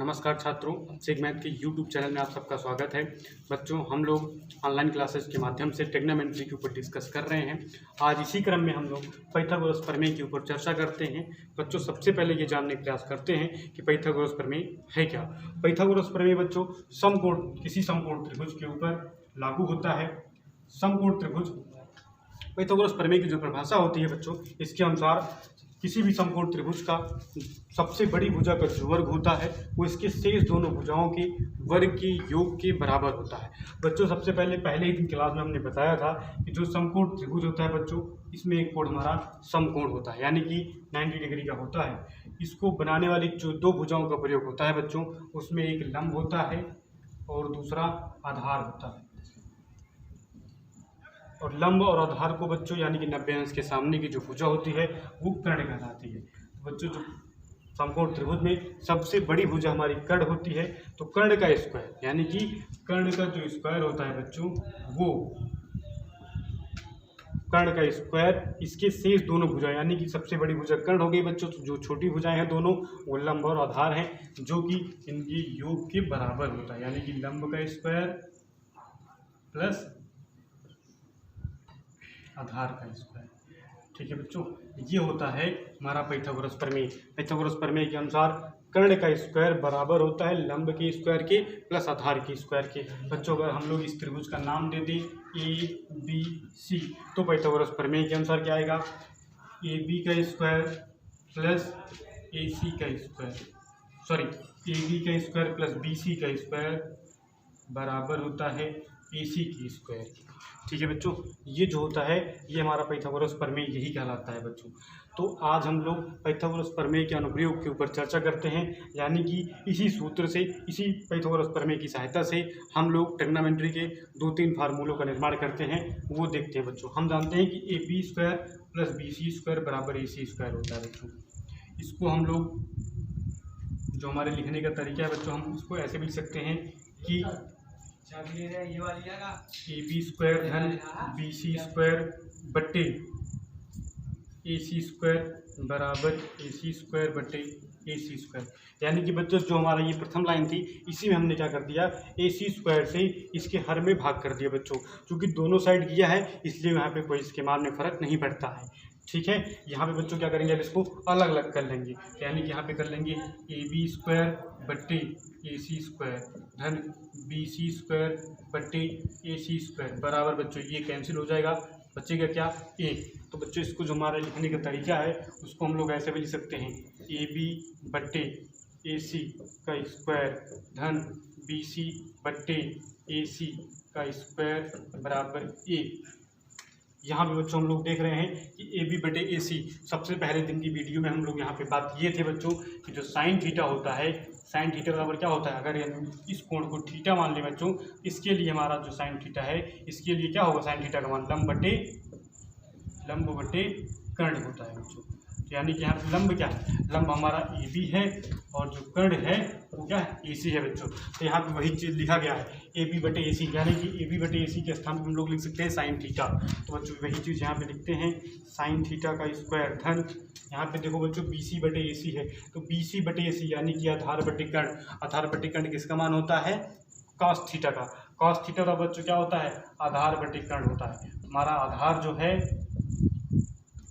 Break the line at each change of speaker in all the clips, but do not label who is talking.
नमस्कार छात्रों, सिग मैथ के यूट्यूब चैनल में आप सबका स्वागत है। बच्चों, हम लोग ऑनलाइन क्लासेस के माध्यम से ट्रिग्नोमेट्री के ऊपर डिस्कस कर रहे हैं। आज इसी क्रम में हम लोग पाइथागोरस प्रमेय के ऊपर चर्चा करते हैं। बच्चों, सबसे पहले ये जानने का प्रयास करते हैं कि पाइथागोरस प्रमेय है क्या। पाइथागोरस प्रमेय बच्चों किसी समकोण त्रिभुज के ऊपर लागू होता है। समकोण त्रिभुज पाइथागोरस प्रमेय की जो परिभाषा होती है बच्चों, इसके अनुसार किसी भी समकोण त्रिभुज का सबसे बड़ी भुजा का जो वर्ग होता है वो इसके शेष दोनों भुजाओं के वर्ग के योग के बराबर होता है। बच्चों, सबसे पहले ही दिन क्लास में हमने बताया था कि जो समकोण त्रिभुज होता है बच्चों, इसमें एक कोण हमारा समकोण होता है, यानी कि 90 डिग्री का होता है। इसको बनाने वाली जो दो भुजाओं का प्रयोग होता है बच्चों, उसमें एक लंब होता है और दूसरा आधार होता है। और लंब और आधार को बच्चों यानी कि 90 अंश के सामने की जो भुजा होती है वो कर्ण कहलाती है। तो बच्चों, जो समकोण त्रिभुज में सबसे बड़ी भुजा हमारी कर्ण होती है, तो कर्ण का स्क्वायर यानी कि कर्ण का जो स्क्वायर होता है बच्चों, वो कर्ण का स्क्वायर इसके शेष दोनों भुजा यानी कि सबसे बड़ी भुजा कर्ण हो गई बच्चों, तो जो छोटी भुजाएं हैं दोनों वो लंब और आधार हैं, जो कि इनके योग के बराबर होता है, यानी कि लंब का स्क्वायर प्लस आधार का स्क्वायर। ठीक है बच्चों, ये होता है हमारा पाइथागोरस प्रमेय। पाइथागोरस प्रमेय के अनुसार कर्ण का स्क्वायर बराबर होता है लंब के स्क्वायर के प्लस आधार के स्क्वायर के। बच्चों, अगर हम लोग इस त्रिभुज का नाम दे दें ABC, तो पाइथागोरस प्रमेय के अनुसार क्या आएगा, AB का स्क्वायर प्लस AC का स्क्वायर, सॉरी AB का स्क्वायर प्लस BC का स्क्वायर बराबर होता है AC की स्क्वायर। ठीक है बच्चों, ये जो होता है ये हमारा पाइथागोरस प्रमेय यही कहलाता है बच्चों। तो आज हम लोग पाइथागोरस प्रमेय के अनुप्रयोग के ऊपर चर्चा करते हैं, यानी कि इसी सूत्र से, इसी पाइथागोरस प्रमेय की सहायता से हम लोग ट्रिग्नोमेट्री के 2-3 फार्मूलों का निर्माण करते हैं, वो देखते हैं बच्चों। हम जानते हैं कि AB square plus BC square बराबर AC स्क्वायर होता है बच्चों। इसको हम लोग, जो हमारे लिखने का तरीका है बच्चों, हम इसको ऐसे भी लिख सकते हैं कि AB स्क्वायर धन BC स्क्वायर बट्टे AC स्क्वायर बराबर AC स्क्वायर बट्टे AC स्क्वायर। यानी कि बच्चों, जो हमारा ये प्रथम लाइन थी, इसी में हमने क्या कर दिया, AC स्क्वायर से इसके हर में भाग कर दिया बच्चों। क्योंकि दोनों साइड किया है इसलिए यहाँ पे कोई इसके मान में फर्क नहीं पड़ता है। ठीक है, यहाँ पे बच्चों क्या करेंगे, अब इसको अलग अलग कर लेंगे, यानी कि यहाँ पे कर लेंगे AB स्क्वायर बट्टे AC स्क्वायर धन BC स्क्वायर बट्टे AC स्क्वायर बराबर बच्चों ये कैंसिल हो जाएगा, बचेगा क्या, एक। तो बच्चों, इसको जो हमारा लिखने का तरीका है उसको हम लोग ऐसे भी लिख सकते हैं, AB बट्टे AC का स्क्वायर धन BC बट्टे AC का स्क्वायर बराबर एक। यहाँ पे बच्चों हम लोग देख रहे हैं कि AB बटे AC, सबसे पहले दिन की वीडियो में हम लोग यहाँ पे बात किए थे बच्चों कि जो साइन थीटा होता है, साइन थीटा बराबर क्या होता है, अगर हम इस कोण को थीटा मान लें बच्चों, इसके लिए हमारा जो साइन थीटा है, इसके लिए क्या होगा, साइन थीटा का मान लंब बटे कर्ण होता है बच्चों। तो यानी कि यहाँ पे लंब क्या है, लंब हमारा AB है और जो कर्ण है वो क्या है, AC है बच्चों। तो यहाँ पे वही चीज़ लिखा गया है AB बटे AC, यानी कि AB बटे AC के स्थान पर हम लोग लिख सकते हैं साइन थीटा। तो बच्चों वही चीज़ यहाँ पे लिखते हैं, साइन थीटा का स्क्वायर धन, यहाँ पे देखो बच्चों BC बटे AC है, तो BC बटे AC यानी कि आधार बटे कर्ण। आधार बटे कर्ण किसका मान होता है, कॉस थीटा का। कॉस थीटा का बच्चों क्या होता है, आधार बटे कर्ण होता है। हमारा आधार जो है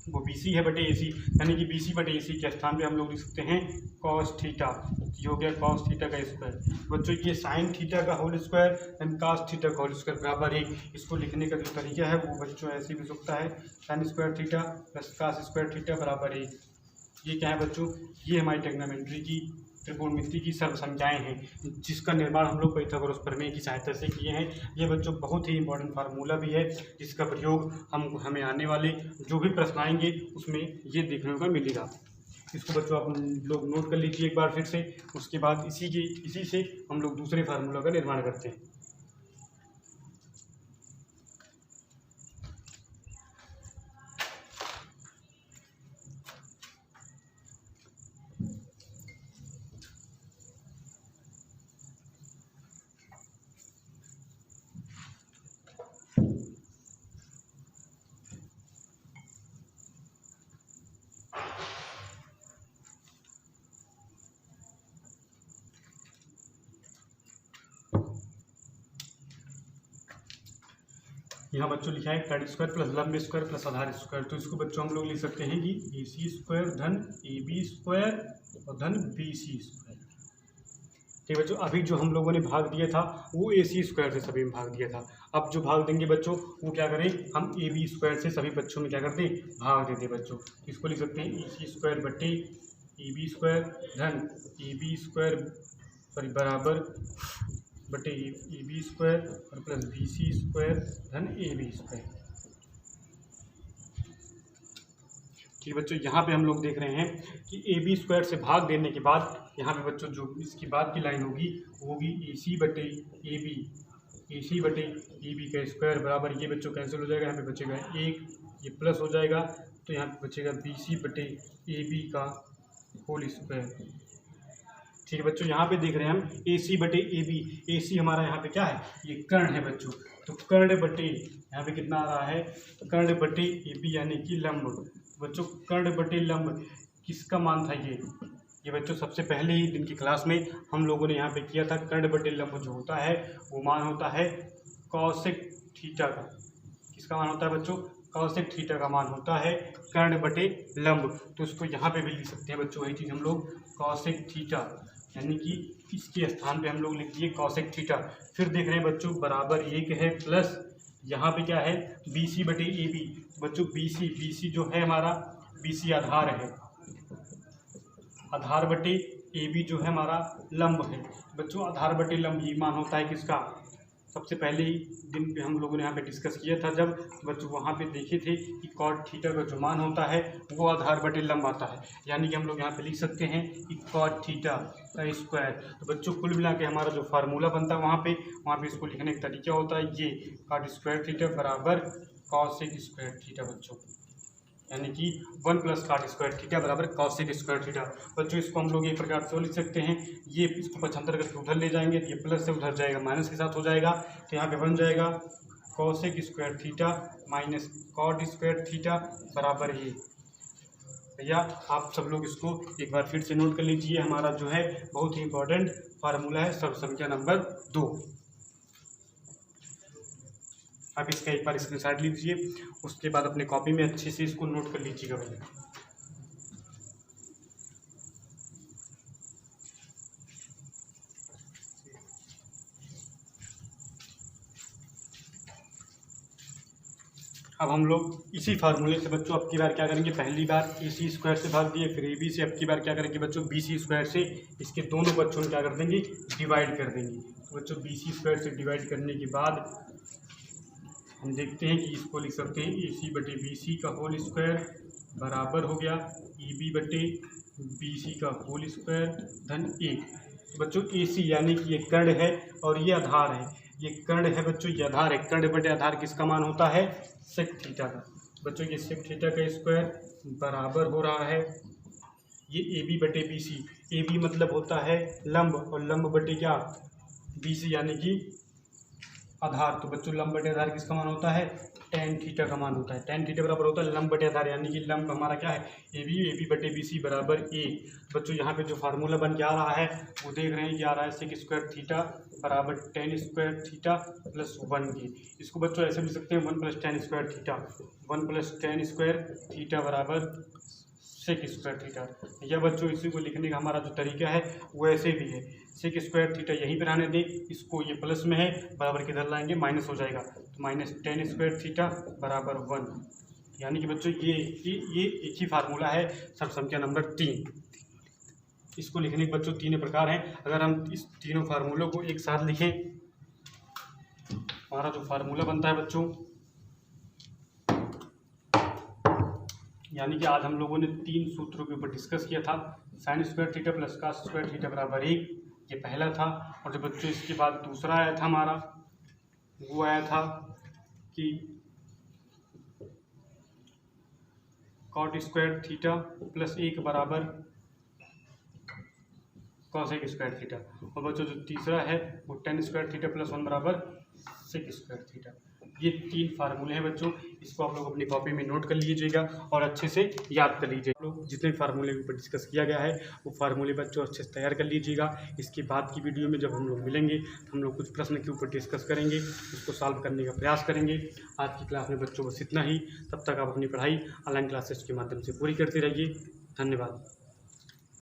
वो BC है बटे AC, यानी कि BC बटे AC के स्थान पे हम लोग लिख सकते हैं cos थीटा। ये हो गया cos थीटा का स्क्वायर। बच्चों, ये sin थीटा का whole square and cos theta का होल स्क्वायर बराबर एक। इसको लिखने का जो तरीका है वो बच्चों ऐसे भी हो सकता है, sin square theta plus cos square theta बराबर एक। ये क्या है बच्चों, ये हमारी ट्रिग्नोमेट्री की, त्रिकोणमिति की सर्व संख्याएँ हैं, जिसका निर्माण हम लोग पाइथागोरस प्रमेय की सहायता से किए हैं। ये बच्चों बहुत ही इंपॉर्टेंट फार्मूला भी है, जिसका प्रयोग हमें आने वाले जो भी प्रश्न आएंगे उसमें ये देखने को मिलेगा। इसको बच्चों आप लोग नोट कर लीजिए एक बार फिर से, उसके बाद इसी से हम लोग दूसरे फार्मूला का निर्माण करते हैं। यहाँ बच्चों लिखा है कट स्क्वायर प्लस लंब स्क्वायर प्लस आधार स्क्वायर, तो इसको बच्चों हम लोग लिख सकते हैं कि ए सी स्क्वायर धन ए बी स्क्वायर और धन बी सी स्क्वायर। ठीक है बच्चों, अभी जो हम लोगों ने भाग दिया था वो ए सी स्क्वायर से सभी में भाग दिया था। अब जो भाग देंगे बच्चों वो क्या करें, हम ए बी स्क्वायर से सभी बच्चों में क्या करते हैं, भाग देते हैं बच्चों। इसको लिख सकते हैं ए सी स्क्वायर बट्टे ए बी स्क्वायर धन ए बी स्क्वायर बराबर बटे ए बी स्क्वायर और प्लस बी सी स्क्वायर धन ए बी स्क्वायर। ठीक है बच्चों, यहाँ पे हम लोग देख रहे हैं कि ए बी स्क्वायर से भाग देने के बाद यहाँ पे बच्चों जो इसकी बाद की लाइन होगी वो होगी ए सी बटे ए बी, ए सी बटे ए बी का स्क्वायर बराबर, ये बच्चों कैंसिल हो जाएगा, यहाँ पे बचेगा एक, ये प्लस हो जाएगा तो यहाँ पे बचेगा बी सी बटे ए बी का होल स्क्वायर। ठीक है बच्चों, यहाँ पे देख रहे हैं हम ए सी बटे ए बी, ए सी हमारा यहाँ पे क्या है, ये कर्ण है बच्चों, तो कर्ण बटे यहाँ पे कितना आ रहा है, तो कर्ण बटे ए बी यानी कि लंब। बच्चों कर्ण बटे लंब किसका मान था, ये बच्चों सबसे पहले ही दिन की क्लास में हम लोगों ने यहाँ पे किया था। कर्ण बटे लंब जो होता है वो मान होता है कॉसेक थीटा का। किसका मान होता है बच्चों, कॉसेक थीटा का मान होता है कर्ण बटे लंब। तो उसको यहाँ पे भी लिख सकते हैं बच्चों, वही चीज़ हम लोग कॉसेक थीटा, यानी कि इसके स्थान पे हम लोग लिख दिए कॉसेक थीटा। फिर देख रहे हैं बच्चों बराबर एक है प्लस यहाँ पे क्या है बी सी बटे ए बी। बच्चों बी सी जो है हमारा बी सी आधार है, आधार बटे ए बी जो है हमारा लंब है। बच्चों आधार बटे लंब ये मान होता है किसका, सबसे पहले ही दिन पे हम लोगों ने यहाँ पे डिस्कस किया था जब बच्चों वहाँ पे देखे थे कि कॉट थीटा का जो मान होता है वो आधार बटे लंब आता है, यानी कि हम लोग यहाँ पे लिख सकते हैं कि कॉट थीटा का स्क्वायर। तो बच्चों कुल मिला के हमारा जो फार्मूला बनता है वहाँ पे इसको लिखने का तरीका होता है ये कॉट स्क्वायर थीटा बराबर कॉसेक स्क्वायर थीटा बच्चों, यानी कि 1 प्लस कॉट स्क्वायर थीटा बराबर कॉसेक स्क्वायर थीटा। बच्चों इसको हम लोग एक प्रकार से लिख सकते हैं, ये इसको 75 करके उधर ले जाएंगे, ये प्लस से उधर जाएगा माइनस के साथ हो जाएगा, तो यहाँ पे बन जाएगा cosec square theta minus cot square theta बराबर ये। भैया आप सब लोग इसको एक बार फिर से नोट कर लीजिए, हमारा जो है बहुत ही इंपॉर्टेंट फार्मूला है सब संख्या नंबर 2। आप इसका एक बार स्क्रीनशॉट लीजिए, उसके बाद अपने कॉपी में अच्छे से इसको नोट कर लीजिएगा भैया। अब हम लोग इसी फार्मूले से बच्चों अब की बार क्या करेंगे, पहली बार ए सी स्क्वायर से भाग दिए, फिर ए बी से, अब की बार क्या करेंगे बच्चों बी सी स्क्वायर से इसके दोनों बच्चों में क्या कर देंगे, डिवाइड कर देंगे। तो बच्चों बी सी स्क्वायर से डिवाइड करने के बाद हम देखते हैं कि इसको लिख सकते हैं ए सी बटे बी सी का होल स्क्वायर बराबर हो गया ए बी बटे बी सी का होल स्क्वायर धन 1। तो बच्चों ए सी यानी कि ये कर्ण है और ये आधार है, ये कर्ण है बच्चों, ये आधार है। कर्ण बटे आधार किसका मान होता है, सेक थीटा का। बच्चों ये सेक थीटा का स्क्वायर बराबर हो रहा है ये ए बी बटे बी सी। ए बी मतलब होता है लंब और लंब बटे क्या, बी सी यानी कि आधार। तो बच्चों लंब बटे आधार किसका मान होता है, टेन थीटा का मान होता है। टेन थीटा बराबर होता है लंब बटे आधार, यानी कि लंब हमारा क्या है ए बी बटे बी सी बराबर ए। बच्चों यहाँ पे जो फार्मूला बन के आ रहा है वो देख रहे हैं कि आ रहा है सेक स्क्वायर थीटा बराबर टेन स्क्वायर थीटा प्लस 1 के। इसको बच्चों ऐसे लिख सकते हैं 1 plus ten square theta, 1 plus ten square theta बराबर सेक स्क्वायर थीटा। या बच्चों इसी को लिखने का हमारा जो तरीका है वो ऐसे भी है, सेक स्क्वायर थीटा यहीं पर आने दें, इसको ये प्लस में है बराबर किधर लाएंगे माइनस हो जाएगा, तो माइनस टेन स्क्वायर थीटा बराबर 1। यानी कि बच्चों ये एक ही फार्मूला है सब संख्या नंबर 3। इसको लिखने के बच्चों तीनों प्रकार हैं। अगर हम इस तीनों फार्मूलों को एक साथ लिखें, हमारा जो फार्मूला बनता है बच्चों, यानी कि आज हम लोगों ने 3 सूत्रों के ऊपर डिस्कस किया था। Sine square theta plus cos square theta बराबर 1, ये पहला था। और जो बच्चों इसके बाद दूसरा आया था हमारा, वो आया था कि कॉट स्क्वायर थीटा प्लस 1 बराबर कॉसेक स्क्वायर थीटा। और बच्चों जो तीसरा है वो टेन स्क्वायर थीटा प्लस 1 बराबर सेक स्क्वायर थीटा। ये 3 फार्मूले हैं बच्चों, इसको आप लोग अपनी कॉपी में नोट कर लीजिएगा और अच्छे से याद कर लीजिएगा। लोग जितने फार्मूले ऊपर डिस्कस किया गया है वो फार्मूले बच्चों अच्छे से तैयार कर लीजिएगा। इसके बाद की वीडियो में जब हम लोग मिलेंगे तो हम लोग कुछ प्रश्न के ऊपर डिस्कस करेंगे, उसको सॉल्व करने का प्रयास करेंगे। आज की क्लास में बच्चों बस इतना ही। तब तक आप अपनी पढ़ाई ऑनलाइन क्लासेस के माध्यम से पूरी करते रहिए। धन्यवाद।